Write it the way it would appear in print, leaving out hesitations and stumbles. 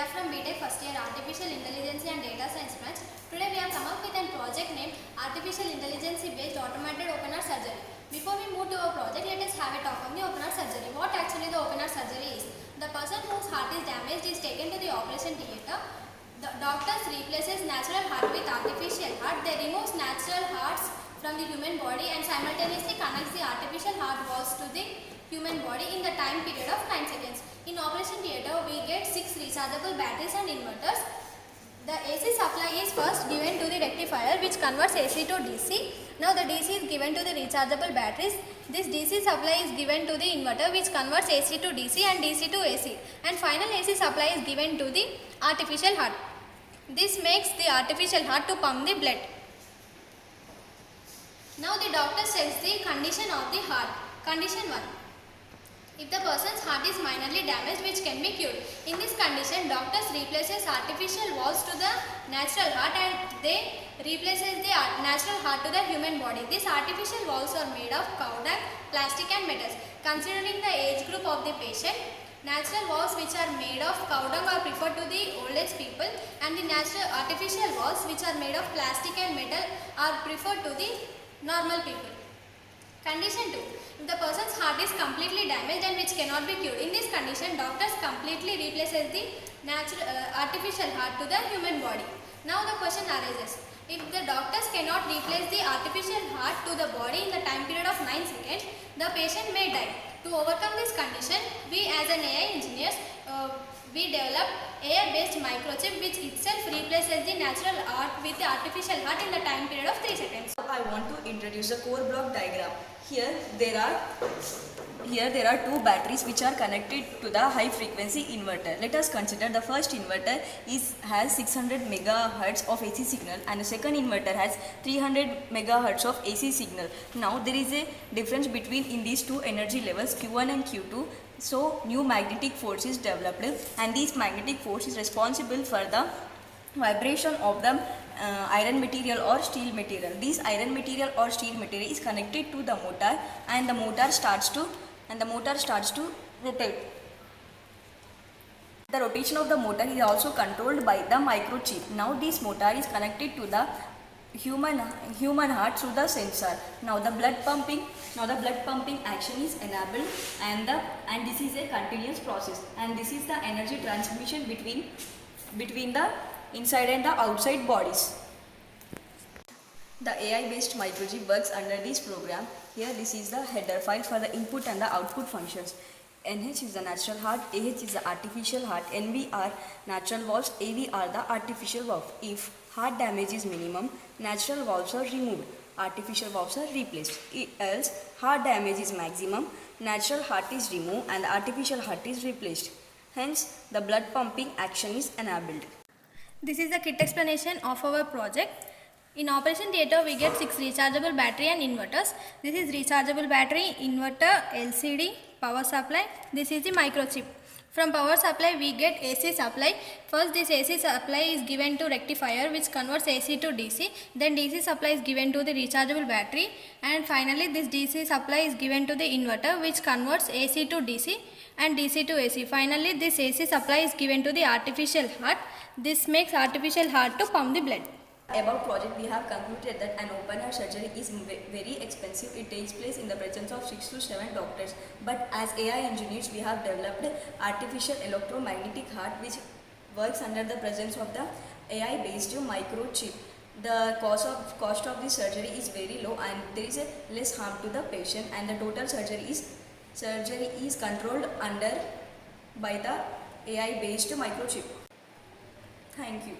are from BTech first year Artificial Intelligence and Data Science branch. Today we have come up with a project named Artificial Intelligence based Automated Open Heart Surgery. Before we move to our project, let us have a talk on the open heart surgery. What actually the open heart surgery is? The person whose heart is damaged is taken to the operation theatre. The doctors replaces natural heart with artificial heart. They remove natural hearts from the human body and simultaneously connects the artificial heart walls to the human body in the time period of 9 seconds. In operation theatre, we get 6 rechargeable batteries and inverters. The AC supply is first given to the rectifier which converts AC to DC. Now the DC is given to the rechargeable batteries. This DC supply is given to the inverter which converts AC to DC and DC to AC. And final AC supply is given to the artificial heart. This makes the artificial heart to pump the blood. Now the doctor checks the condition of the heart. Condition 1. If the person's heart is minorly damaged which can be cured. In this condition, doctors replaces artificial walls to the natural heart and they replaces the natural heart to the human body. These artificial walls are made of cow dung, plastic and metals. Considering the age group of the patient, natural walls which are made of cow dung are preferred to the old age people and the natural artificial walls which are made of plastic and metal are preferred to the normal people. Condition 2. If the person's heart is completely damaged and which cannot be cured. In this condition, doctors completely replaces the artificial heart to the human body. Now the question arises. If the doctors cannot replace the artificial heart to the body in the time period of 9 seconds, the patient may die. To overcome this condition, we as an AI engineers, we developed AI-based microchip which itself replaces the natural heart with the artificial heart in the time period of 3 seconds. I want to introduce a core block diagram. Here there are two batteries which are connected to the high frequency inverter. Let us consider the first inverter has 600 megahertz of AC signal and the second inverter has 300 megahertz of AC signal. Now there is a difference between in these two energy levels Q1 and Q2. So new magnetic force is developed and this magnetic force is responsible for the vibration of the iron material or steel material. This iron material or steel material is connected to the motor and the motor starts to rotate. The rotation of the motor is also controlled by the microchip. Now this motor is connected to the human heart through the sensor. Now the blood pumping action is enabled and this is a continuous process and this is the energy transmission between the inside and the outside bodies. The AI based microchip works under this program. Here this is the header file for the input and the output functions. NH is the natural heart, AH is the artificial heart, NV are natural valves, AV are the artificial valve. If heart damage is minimum, natural valves are removed, artificial valves are replaced. Else heart damage is maximum, natural heart is removed and the artificial heart is replaced. Hence the blood pumping action is enabled. This is the kit explanation of our project. In operation theatre, we get 6 rechargeable battery and inverters. This is rechargeable battery, inverter, LCD, power supply. This is the microchip. From power supply, we get AC supply. First, this AC supply is given to rectifier which converts AC to DC. Then DC supply is given to the rechargeable battery. And finally, this DC supply is given to the inverter which converts AC to DC and DC to AC. Finally, this AC supply is given to the artificial heart. This makes artificial heart to pump the blood. Above project, we have concluded that an open heart surgery is very expensive. It takes place in the presence of 6 to 7 doctors. But as AI engineers, we have developed artificial electromagnetic heart which works under the presence of the AI-based microchip. The cost of this surgery is very low and there is a less harm to the patient and the total surgery is controlled by the AI-based microchip. Thank you.